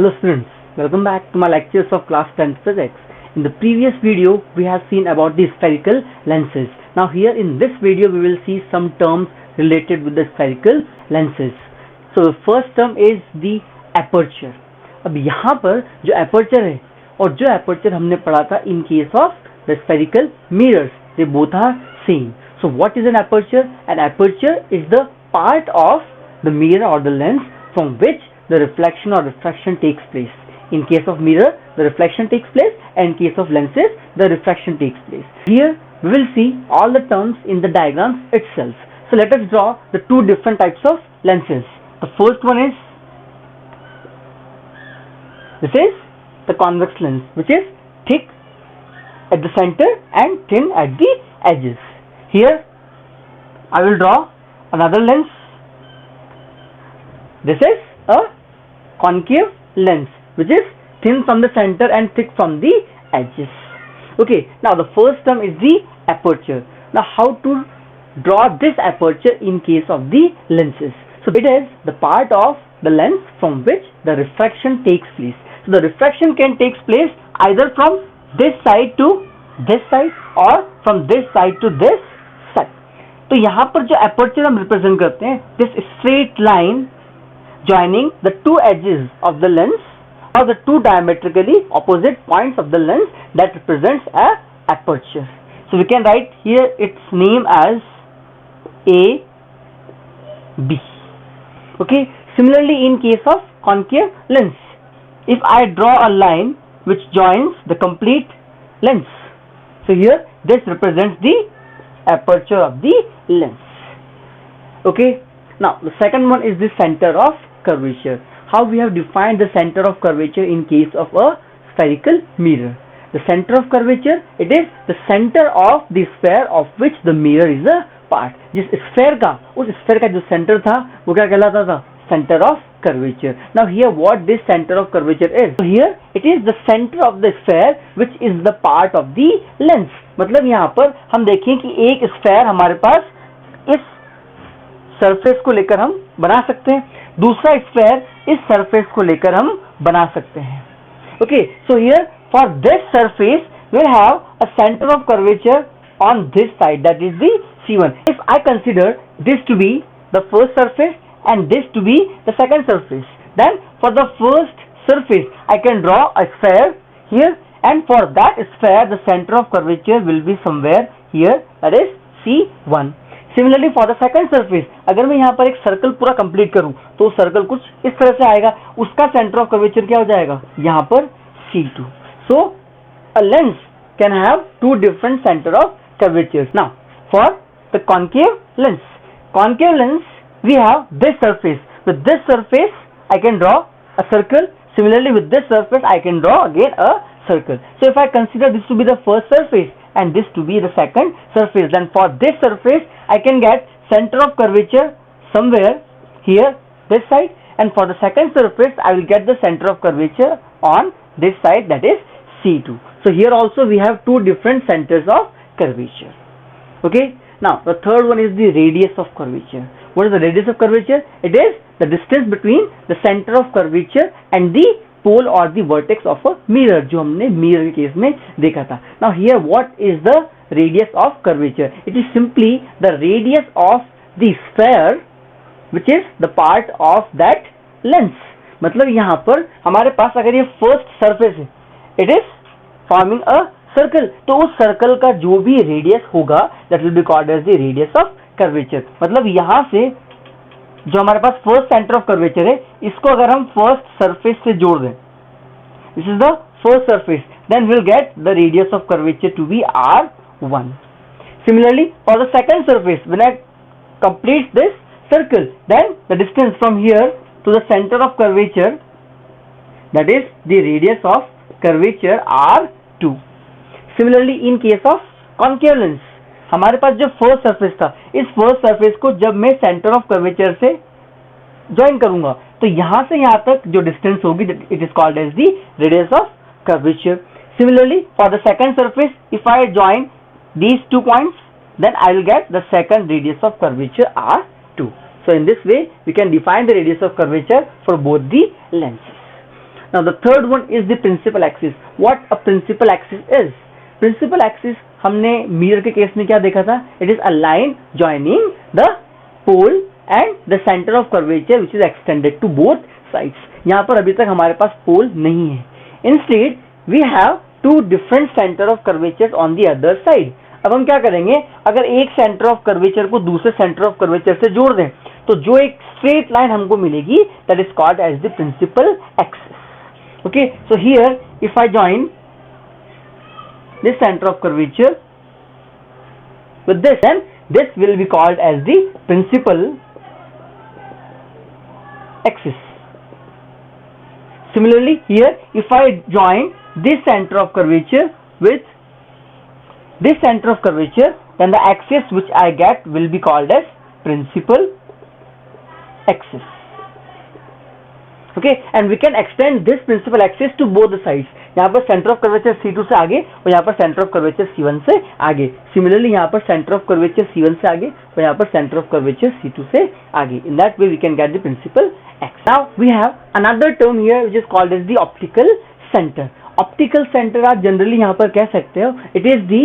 Hello students, welcome back to my lectures of class 10th physics. In the previous video, we have seen about the spherical lenses. Now here in this video, we will see some terms related with the spherical lenses. So the first term is the aperture. अब यहाँ पर जो aperture है और जो aperture हमने पढ़ा था in case of the spherical mirrors, they both are same. So what is an aperture? An aperture is the part of the mirror or the lens from which the reflection or refraction takes place. In case of mirror, the reflection takes place, and in case of lenses, the refraction takes place. Here we will see all the terms in the diagrams itself. So let us draw the two different types of lenses. The first one is the convex lens, which is thick at the center and thin at the edges. Here I will draw another lens. This is a concave lens, which is thin from the center and thick from the edges. Okay, now the first term is the aperture. Now how to draw this aperture in case of the lenses? So it is the part of the lens from which the refraction takes place. So the refraction can take place either from this side to this side or from this side to this side. तो यहाँ पर जो aperture हम represent करते हैं, this straight line joining the two edges of the lens or the two diametrically opposite points of the lens, that represents a aperture. So we can write here its name as A, B. Okay. Similarly, in case of concave lens, if I draw a line which joins the complete lens, so here this represents the aperture of the lens. Okay. Now the second one is the center of curvature. How we have defined the center of curvature in case of a spherical mirror. The center of curvature, it is the center of the sphere of which the mirror is a part. जिस sphere का, उस sphere का जो center था, वो क्या कहलाता था? Center of curvature. Now here what this center of curvature is? So here it is the center of the sphere which is the part of the lens. मतलब यहाँ पर हम देखें कि एक sphere हमारे पास इस सरफेस को लेकर हम बना सकते हैं, दूसरा स्फेयर इस सरफेस को लेकर हम बना सकते हैं. Okay, so here for this surface we will have a centre of curvature on this side, that is the C1. If I consider this to be the first surface and this to be the second surface, then for the first surface I can draw a sphere here, and for that sphere the centre of curvature will be somewhere here, that is C1. Similarly for the second surface, अगर मैं यहाँ पर एक circle पूरा complete करूं तो circle कुछ इस तरह से आएगा, उसका सेंटर ऑफ कर्वेचर क्या हो जाएगा? यहाँ पर C2. So a lens can have two different centre of curvature. Now for the concave lens we have this surface. With this surface I can draw a circle. Similarly with this surface I can draw again a circle. So if I consider this to be the first surface and this to be the second surface, then for this surface I can get center of curvature somewhere here this side, and for the second surface I will get the center of curvature on this side, that is C2. So here also we have two different centers of curvature. Okay. Now the third one is the radius of curvature. What is the radius of curvature? It is the distance between the center of curvature and the pole or the vertex of a mirror, जो हमने mirror के case में देखा था. Now here what is the radius of curvature? It is simply the radius of the sphere which is the part of that lens. मतलब यहाँ पर हमारे पास अगर ये first surface है, it is forming a circle, तो उस सर्कल का जो भी रेडियस होगा that will be called as the radius of curvature. मतलब यहाँ से जो हमारे पास फर्स्ट सेंटर ऑफ कर्वेचर है, इसको अगर हम फर्स्ट सरफेस से जोड़ दें, this is the first surface, then will get the radius of curvature to be R1. Similarly for the second surface, when I complete this circle, then the distance from here to the centre of curvature, that is the radius of curvature R2. Similarly in case of concave lens, हमारे पास जो first surface था, इस first surface को जब मैं centre of curvature से join करूंगा तो यहां से यहां तक जो डिस्टेंस होगी it is called as the radius of curvature. Similarly for the second surface, if I join these two points, then I will get the second radius of curvature R2. So in this way we can define the radius of curvature for both the lenses. Now the third one is the principal axis. What a principal axis is? Principal axis हमने mirror के case में क्या देखा था? It is a line joining the pole and the center of curvature which is extended to both sides. यहाँ पर अभी तक हमारे पास pole नहीं है. Instead we have two different center of curvature on the other side. अब हम क्या करेंगे, अगर एक सेंटर ऑफ कर्वेचर को दूसरे सेंटर ऑफ कर्वेचर से जोड़ दें तो जो एक स्ट्रेट लाइन हमको मिलेगी that is called as the principal axis. Okay, so here if I join this centre of curvature with this, then this will be called as the principal axis. Similarly here if I join this center of curvature with this center of curvature, then the axis which I get will be called as principal axis. Okay, and we can extend this principal axis to both the sides. यहाँ पर centre of curvature C2 से आगे और यहाँ पर centre of curvature C1 से आगे. Similarly यहाँ पर सेंटर ऑफ कर्वेचर C1 से आगे और यहाँ पर सेंटर ऑफ कर्वेचर C2 से आगे. In that way we can get the principal axis. Now we have another term here which is called as the optical center. Optical center आप generally यहाँ पर कह सकते हो it is the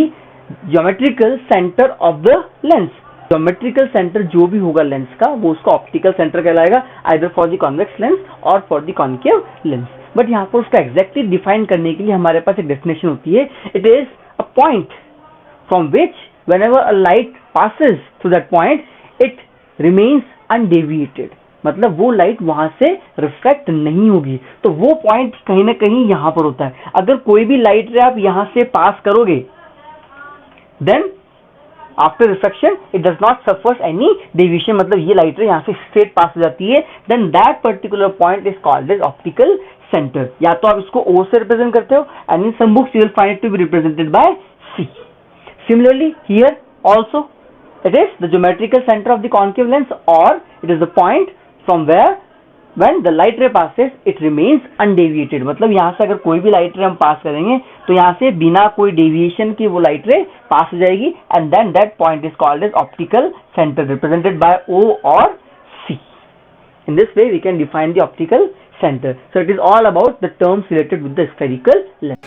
geometrical center of the lens. Geometrical centre जो भी होगा lens का वो उसका ऑप्टिकल सेंटर कहलाएगा, either for the convex lens और for the concave lens. But यहाँ पर उसका एग्जैक्टली डिफाइन करने के लिए हमारे पास एक डेफिनेशन होती है. It is a point from which whenever a light passes through that point it remains undeviated. मतलब वो लाइट वहां से रिफ्लेक्ट नहीं होगी. तो वो पॉइंट कहीं ना कहीं यहाँ पर होता है. अगर कोई भी लाइट रे आप यहाँ से पास करोगे then after reflection it does not suffers any deviation. मतलब ये लाइट रे यहाँ से स्ट्रेट पास हो जाती है. Then that particular point is called as optical centre. या तो आप इसको O से रिप्रेजेंट करते हो and in some books you will find it to be represented by C. Similarly here also it is the geometrical center of the concave lens, or it is the point from where when the light ray passes it remains undeviated. मतलब यहाँ से अगर कोई भी light रे हम पास करेंगे तो यहाँ से बिना कोई डेविएशन की वो लाइट रे पास हो जाएगी and then that point is called as optical center represented by O or C. In this way we can define the optical center. So it is all about the terms related with the spherical lens.